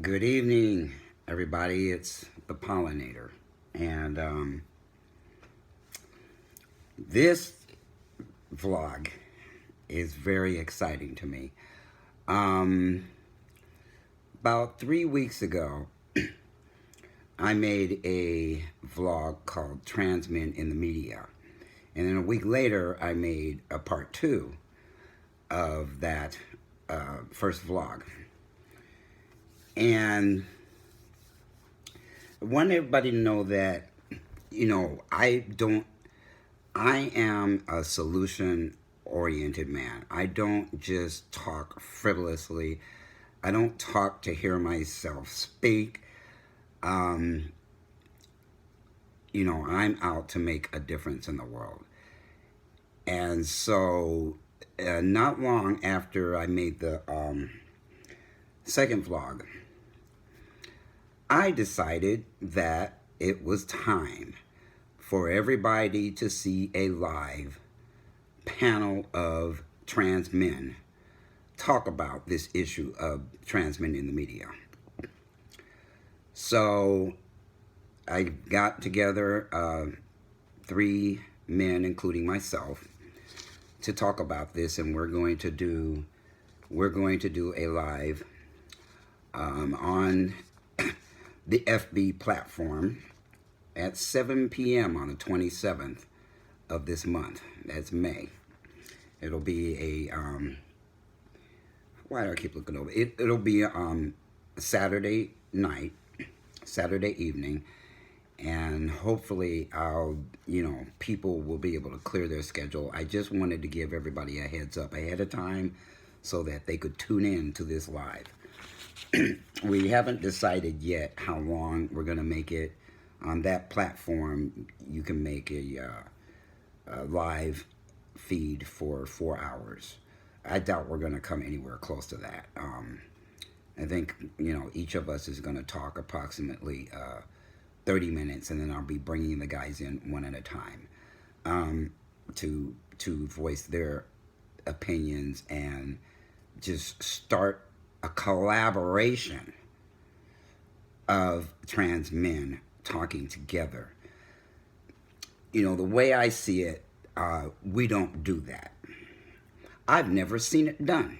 Good evening, everybody. It's the pollinator. And this vlog is very exciting to me. Um, about 3 weeks ago, I made a vlog called Trans Men in the Media. And then a week later, I made a part 2 of that first vlog. And I want everybody to know that, I am a solution oriented man. I don't just talk frivolously. I don't talk to hear myself speak. Um, I'm out to make a difference in the world. And so, not long after I made the second vlog, I decided that it was time for everybody to see a live panel of trans men talk about this issue of trans men in the media. So I got together 3 men, including myself, to talk about this, and we're going to do a live on the FB platform at 7 p.m. on the 27th of this month. That's May. It'll be a why do I keep looking over? It'll be Saturday night, Saturday evening, and hopefully people will be able to clear their schedule. I just wanted to give everybody a heads up ahead of time so that they could tune in to this live. We haven't decided yet how long we're going to make it. On that platform, you can make a live feed for 4 hours. I doubt we're going to come anywhere close to that. I think, each of us is going to talk approximately 30 minutes, and then I'll be bringing the guys in one at a time to voice their opinions and just start a collaboration of trans men talking together. The way I see it, we don't do that. I've never seen it done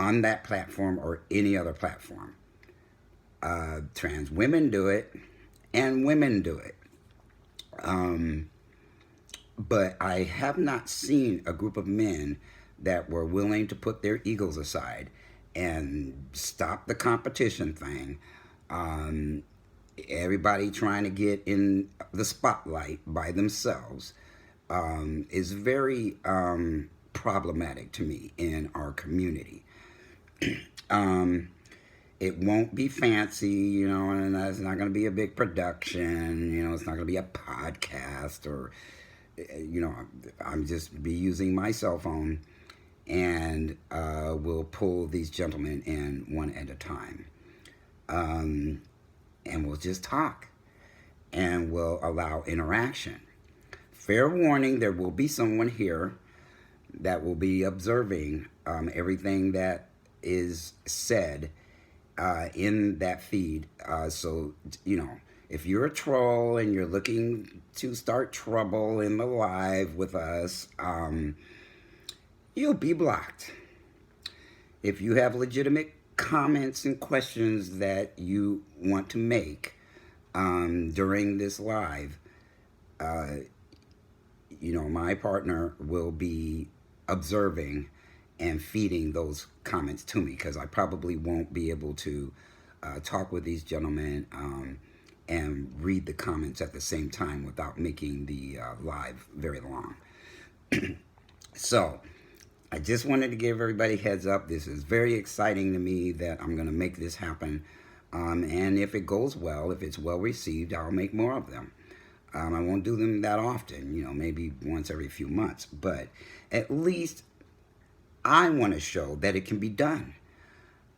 on that platform or any other platform. Trans women do it, and women do it. But I have not seen a group of men that were willing to put their egos aside and stop the competition thing. Everybody trying to get in the spotlight by themselves is very problematic to me in our community. It won't be fancy, and it's not going to be a big production, it's not going to be a podcast or, I'm just be using my cell phone, and we'll pull these gentlemen in one at a time. And we'll just talk, and we'll allow interaction. Fair warning, there will be someone here that will be observing everything that is said in that feed. So, if you're a troll and you're looking to start trouble in the live with us, you'll be blocked. If you have legitimate comments and questions that you want to make during this live, my partner will be observing and feeding those comments to me, because I probably won't be able to talk with these gentlemen and read the comments at the same time without making the live very long. So I just wanted to give everybody heads up. This is very exciting to me that I'm going to make this happen. And if it goes well, if it's well received, I'll make more of them. I won't do them that often, maybe once every few months. But at least I want to show that it can be done.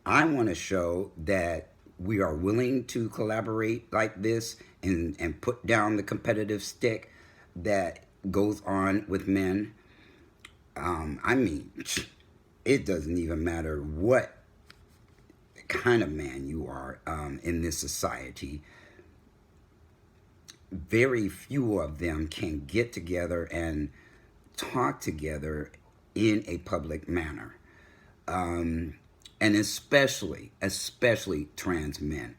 I want to show that we are willing to collaborate like this and put down the competitive stick that goes on with men. It doesn't even matter what kind of man you are in this society, very few of them can get together and talk together in a public manner. And especially trans men.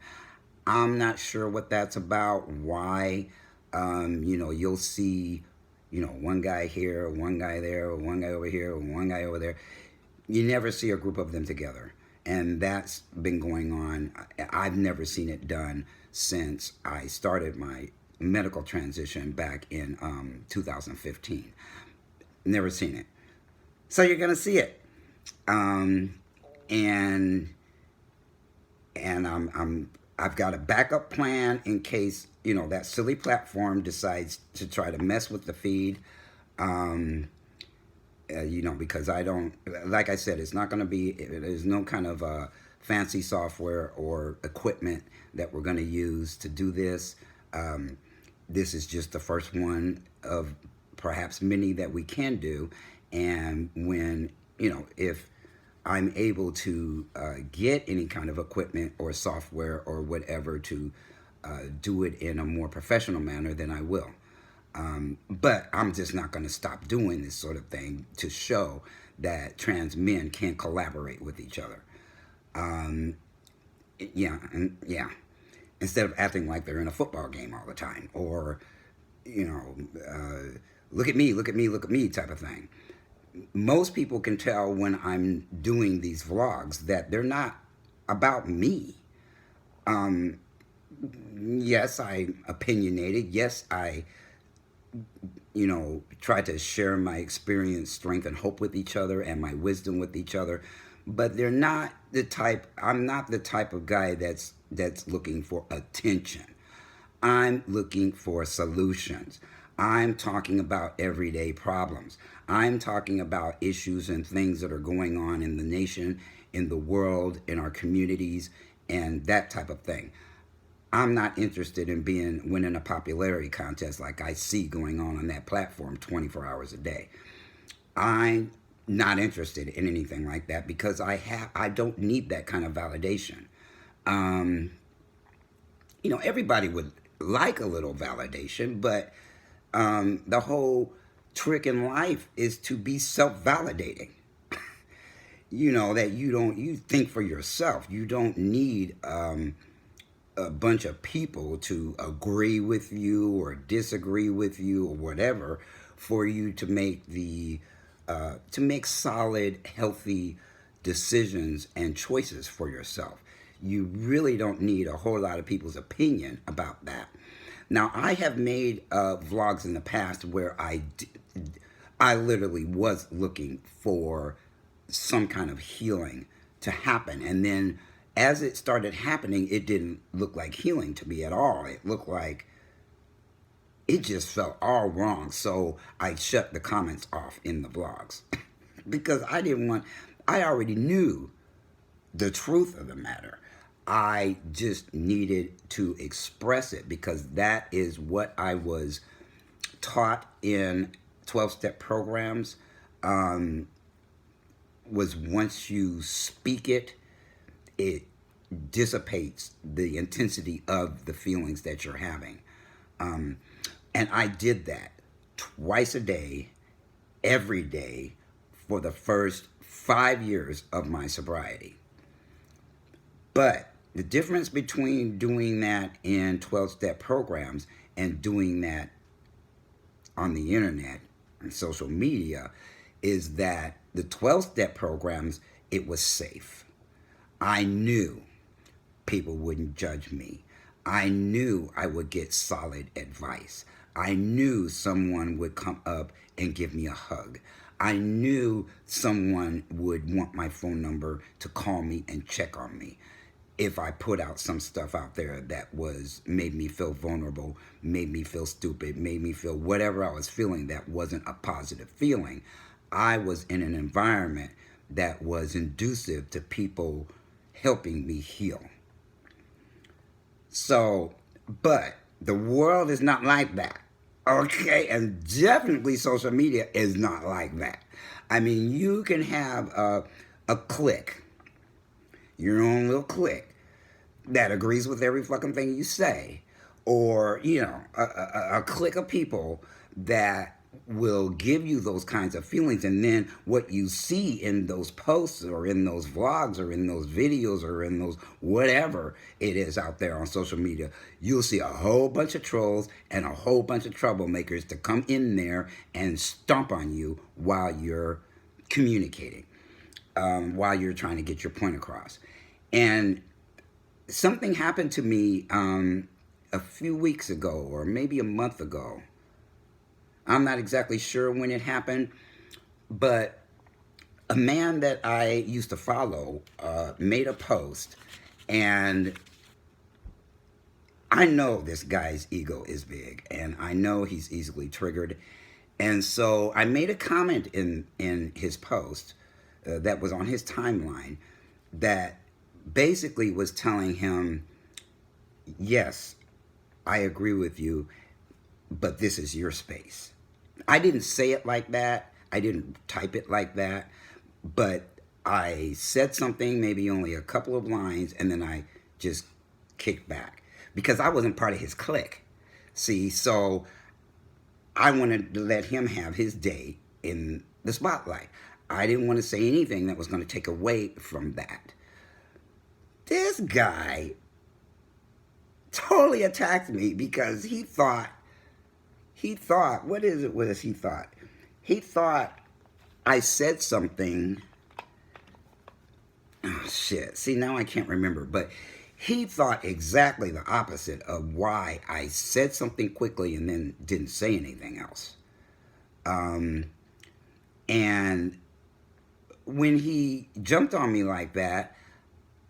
I'm not sure what that's about, why. You'll see, one guy here, one guy there, one guy over here, one guy over there. You never see a group of them together. And that's been going on. I've never seen it done since I started my medical transition back in 2015. Never seen it. So you're going to see it. And I've got a backup plan in case that silly platform decides to try to mess with the feed. Because I don't, like I said, it's not going to be, there's no kind of fancy software or equipment that we're going to use to do this. This is just the first one of perhaps many that we can do. And when, if I'm able to get any kind of equipment or software or whatever to do it in a more professional manner, then I will. But I'm just not going to stop doing this sort of thing to show that trans men can collaborate with each other. Instead of acting like they're in a football game all the time, or look at me, look at me, look at me type of thing. Most people can tell when I'm doing these vlogs that they're not about me. Yes, I'm opinionated. Yes, I try to share my experience, strength, and hope with each other, and my wisdom with each other. But I'm not the type of guy that's looking for attention. I'm looking for solutions. I'm talking about everyday problems. I'm talking about issues and things that are going on in the nation, in the world, in our communities, and that type of thing. I'm not interested in winning a popularity contest like I see going on that platform 24 hours a day. I'm not interested in anything like that because I don't need that kind of validation. Everybody would like a little validation, but the whole trick in life is to be self-validating. That you think for yourself. You don't need a bunch of people to agree with you or disagree with you or whatever for you to make solid, healthy decisions and choices for yourself. You really don't need a whole lot of people's opinion about that. Now, I have made vlogs in the past where I literally was looking for some kind of healing to happen. And then as it started happening, it didn't look like healing to me at all. It looked like it just felt all wrong. So I shut the comments off in the vlogs because I already knew the truth of the matter. I just needed to express it because that is what I was taught in 12-step programs. Was once you speak it, it dissipates the intensity of the feelings that you're having. And I did that twice a day, every day, for the first 5 years of my sobriety. But the difference between doing that in 12-step programs and doing that on the internet and social media is that the 12-step programs, it was safe. I knew people wouldn't judge me. I knew I would get solid advice. I knew someone would come up and give me a hug. I knew someone would want my phone number to call me and check on me. If I put out some stuff out there that made me feel vulnerable, made me feel stupid, made me feel whatever I was feeling that wasn't a positive feeling, I was in an environment that was conducive to people helping me heal. So, but the world is not like that, okay? And definitely social media is not like that. I mean, you can have a clique. your own little clique that agrees with every fucking thing you say, or a clique of people that will give you those kinds of feelings. And then what you see in those posts or in those vlogs or in those videos or in those whatever it is out there on social media, you'll see a whole bunch of trolls and a whole bunch of troublemakers to come in there and stomp on you while you're communicating, while you're trying to get your point across. And something happened to me a few weeks ago, or maybe a month ago. I'm not exactly sure when it happened, but a man that I used to follow made a post, and I know this guy's ego is big, and I know he's easily triggered. And so I made a comment in his post that was on his timeline that basically was telling him, yes, I agree with you, but this is your space. I didn't say it like that. I didn't type it like that. But I said something, maybe only a couple of lines, and then I just kicked back. Because I wasn't part of his clique. See, so I wanted to let him have his day in the spotlight. I didn't want to say anything that was going to take away from that. This guy totally attacked me because he thought, what is it was he thought? He thought I said something, oh shit, see now I can't remember, but he thought exactly the opposite of why I said something quickly and then didn't say anything else. And when he jumped on me like that,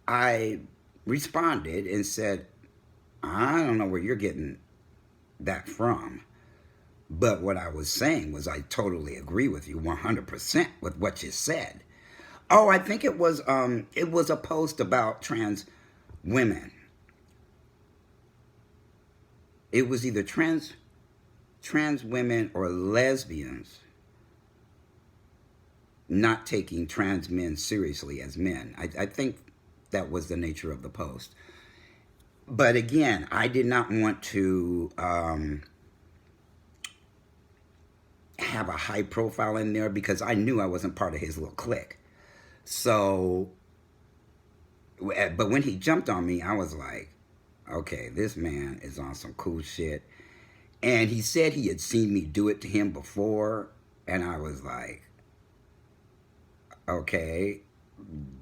I responded and said, I don't know where you're getting that from. But what I was saying was I totally agree with you 100% with what you said. Oh, I think it was a post about trans women. It was either trans women or lesbians not taking trans men seriously as men. I think that was the nature of the post. But again, I did not want to have a high profile in there because I knew I wasn't part of his little clique. So, but when he jumped on me, I was like, okay, this man is on some cool shit. And he said he had seen me do it to him before. And I was like, okay,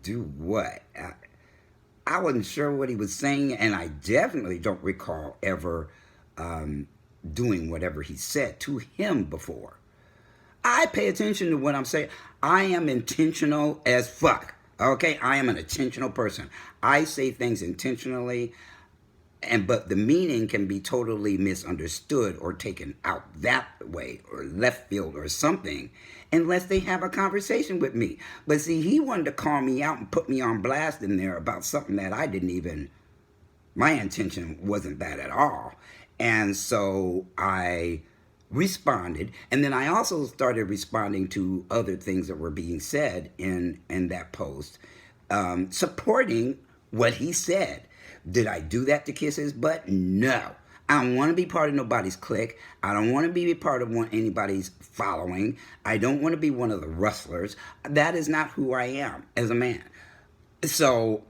do what? I wasn't sure what he was saying. And I definitely don't recall ever doing whatever he said to him before. I pay attention to what I'm saying. I am intentional as fuck. Okay? I am an intentional person. I say things intentionally, but the meaning can be totally misunderstood or taken out that way or left field or something unless they have a conversation with me. But see, he wanted to call me out and put me on blast in there about something that I didn't even, my intention wasn't that at all. And so I responded, and then I also started responding to other things that were being said in that post, supporting what he said. Did I do that to kiss his butt? No. I don't want to be part of nobody's clique. I don't want to be part of anybody's following. I don't want to be one of the rustlers. That is not who I am as a man. So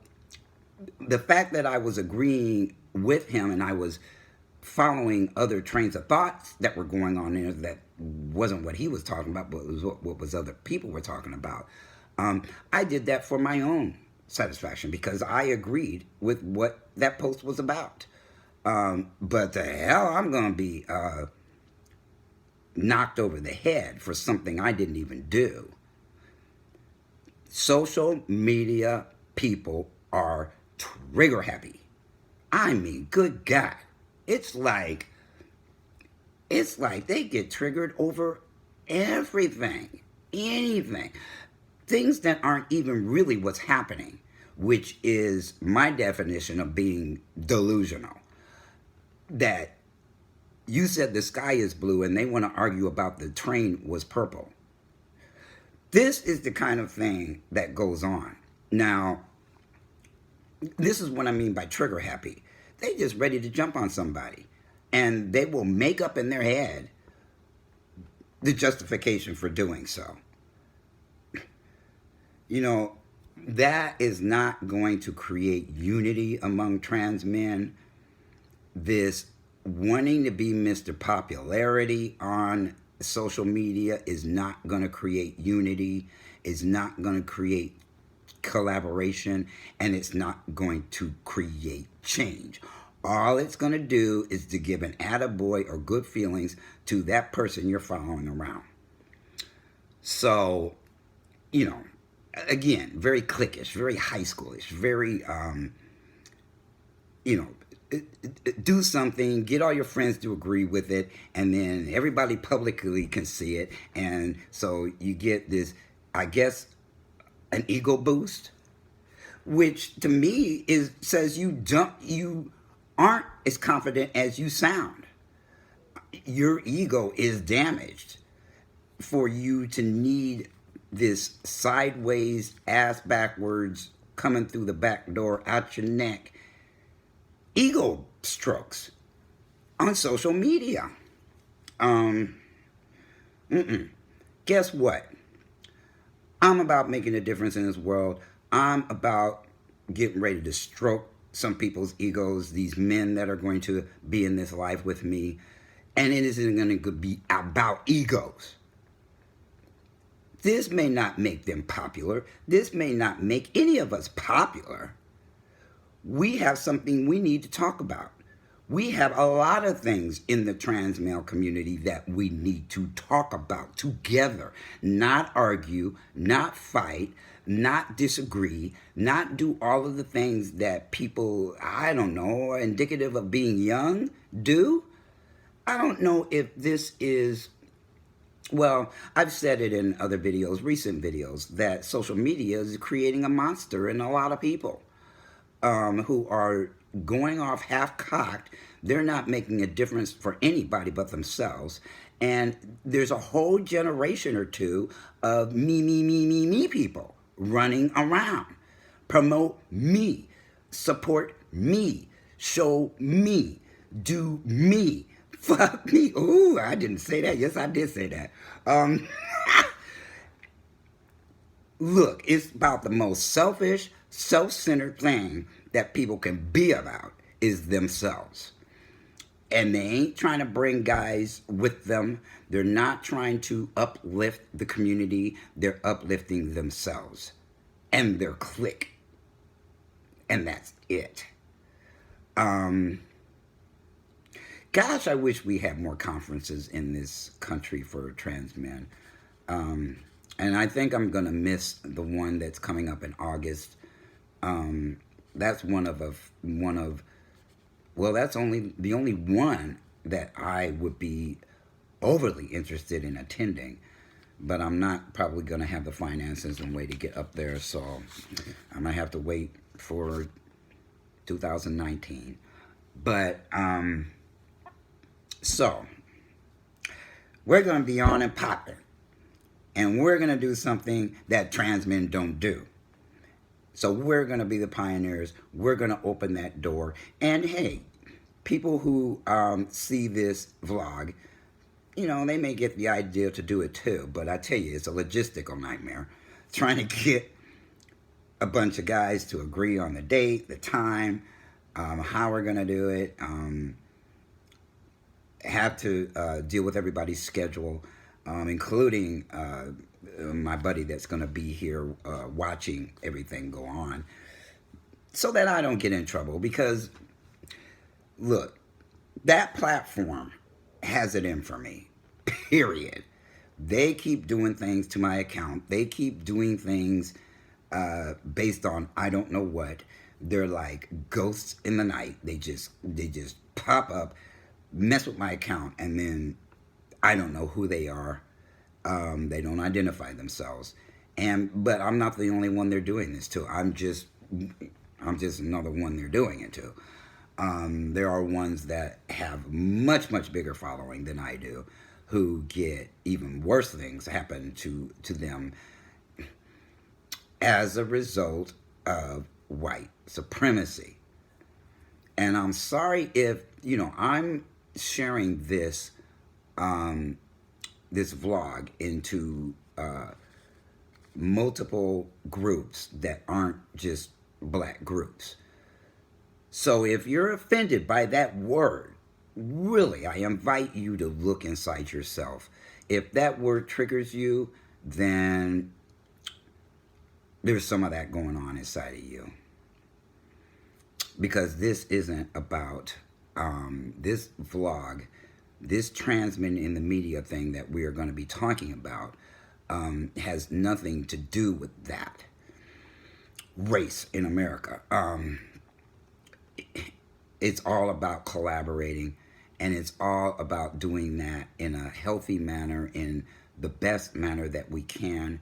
the fact that I was agreeing with him and I was following other trains of thoughts that were going on there that wasn't what he was talking about, but was what was other people were talking about. I did that for my own satisfaction because I agreed with what that post was about. But the hell, I'm going to be knocked over the head for something I didn't even do. Social media people are trigger happy. I mean, good God. It's like they get triggered over everything, anything, things that aren't even really what's happening, which is my definition of being delusional. That you said the sky is blue and they want to argue about the train was purple. This is the kind of thing that goes on. Now, this is what I mean by trigger happy. They just ready to jump on somebody, and they will make up in their head the justification for doing so. You know, that is not going to create unity among trans men. This wanting to be Mr. Popularity on social media is not going to create unity, is not going to create collaboration, and it's not going to create change. All it's going to do is to give an attaboy or good feelings to that person you're following around. So, you know, again, very cliquish, very high schoolish, very, you know, do something, get all your friends to agree with it, and then everybody publicly can see it. And so you get this, I guess, an ego boost, which to me says you aren't as confident as you sound. Your ego is damaged for you to need this sideways, ass backwards, coming through the back door, out your neck, ego strokes on social media. Guess what? I'm about making a difference in this world. I'm about getting ready to stroke some people's egos, these men that are going to be in this life with me. And it isn't going to be about egos. This may not make them popular. This may not make any of us popular. We have something we need to talk about. We have a lot of things in the trans male community that we need to talk about together. Not argue, not fight, not disagree, not do all of the things that people, I don't know, indicative of being young do. I don't know if this is, well, I've said it in other videos, recent videos, that social media is creating a monster in a lot of people who are going off half-cocked. They're not making a difference for anybody but themselves. And there's a whole generation or two of me people running around. Promote me. Support me. Show me. Do me. Fuck me. Ooh, I didn't say that. Yes, I did say that. Look, it's about the most selfish, self-centered thing that people can be about is themselves. And they ain't trying to bring guys with them. They're not trying to uplift the community. They're uplifting themselves and their clique. And that's it. Gosh, I wish we had more conferences in this country for trans men. And I think I'm going to miss the one that's coming up in August. That's well, that's the only one that I would be overly interested in attending. But I'm not probably going to have the finances and way to get up there. So I'm going to have to wait for 2019. But, so we're going to be on and popping. And we're going to do something that trans men don't do. So we're going to be the pioneers. We're going to open that door. And hey, people who see this vlog, you know, they may get the idea to do it too. But I tell you, it's a logistical nightmare. Trying to get a bunch of guys to agree on the date, the time, how we're going to do it. Have to deal with everybody's schedule, including my buddy that's going to be here watching everything go on, so that I don't get in trouble. Because, look, that platform has it in for me, period. They keep doing things to my account. They keep doing things based on I don't know what. They're like ghosts in the night. They just pop up, mess with my account, and then I don't know who they are. They don't identify themselves. But I'm not the only one they're doing this to. I'm just another one they're doing it to. There are ones that have much bigger following than I do, who get even worse things happen to them as a result of white supremacy. And I'm sorry if, I'm sharing this this vlog into multiple groups that aren't just black groups. So if you're offended by that word, really, I invite you to look inside yourself. If that word triggers you, then there's some of that going on inside of you. Because this isn't about this vlog, this transmitting in the media thing that we are going to be talking about has nothing to do with that. Race in America. It's all about collaborating, and it's all about doing that in a healthy manner, in the best manner that we can.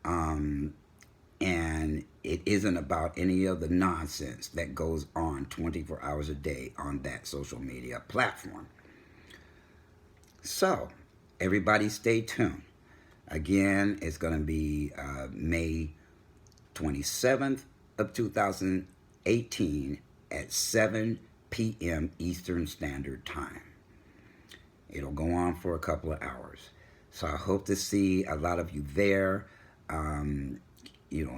And it isn't about any of the nonsense that goes on 24 hours a day on that social media platform. So, everybody stay tuned. Again, it's going to be May 27th of 2018 at 7 p.m. Eastern Standard Time. It'll go on for a couple of hours. So I hope to see a lot of you there.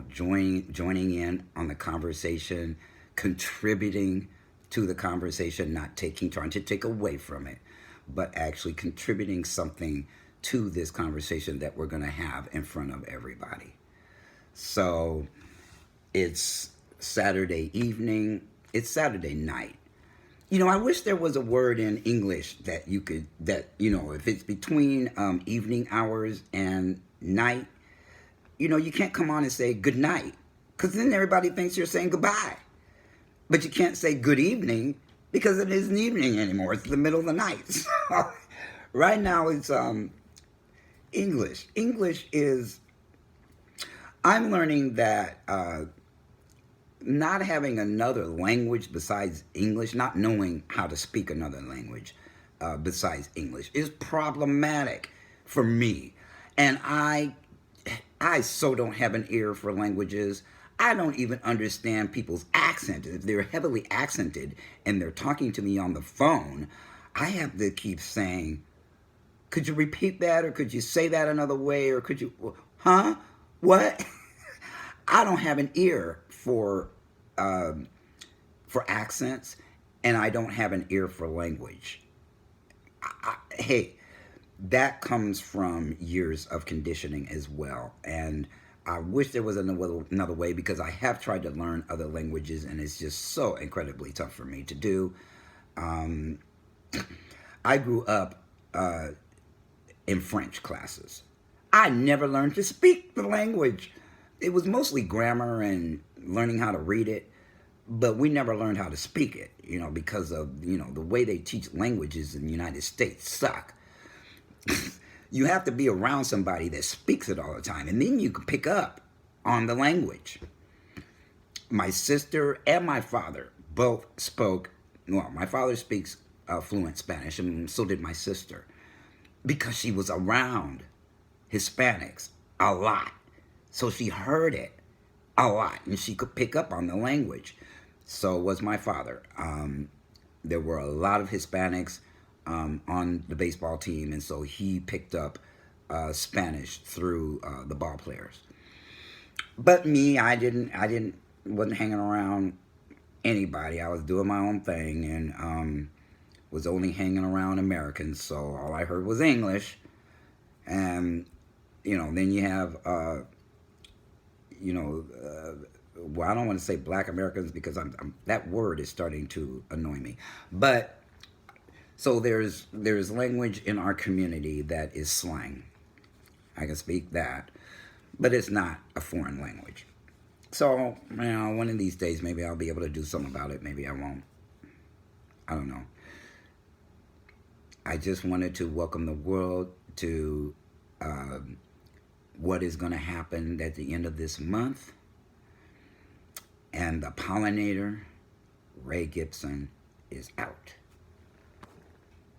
Joining in on the conversation, contributing to the conversation, not trying to take away from it, but actually contributing something to this conversation that we're going to have in front of everybody. So it's Saturday evening. It's Saturday night. I wish there was a word in English that if it's between evening hours and night, you can't come on and say good night, because then everybody thinks you're saying goodbye. But you can't say good evening because it isn't evening anymore. It's the middle of the night. So right now it's English. English is, I'm learning that not having another language besides English, not knowing how to speak another language besides English is problematic for me. And I so don't have an ear for languages. I don't even understand people's accent. If they're heavily accented and they're talking to me on the phone, I have to keep saying, could you repeat that? Or could you say that another way? Or could you, huh? What? I don't have an ear for accents, and I don't have an ear for language. Hey, that comes from years of conditioning as well, and I wish there was another way, because I have tried to learn other languages, and it's just so incredibly tough for me to do. I grew up in French classes. I never learned to speak the language. It was mostly grammar and learning how to read it, but we never learned how to speak it, because of, the way they teach languages in the United States suck. You have to be around somebody that speaks it all the time, and then you can pick up on the language. My sister and my father both spoke, well, my father speaks fluent Spanish, and so did my sister, because she was around Hispanics a lot. So she heard it a lot, and she could pick up on the language. So was my father. There were a lot of Hispanics on the baseball team, and so he picked up Spanish through the ball players. But me, wasn't hanging around anybody. I was doing my own thing, and was only hanging around Americans, so all I heard was English. And then you have well, I don't want to say black Americans, because that word is starting to annoy me. But so there's language in our community that is slang. I can speak that, but it's not a foreign language. So, one of these days, maybe I'll be able to do something about it. Maybe I won't. I don't know. I just wanted to welcome the world to what is going to happen at the end of this month. And the pollinator, Ray Gibson, is out.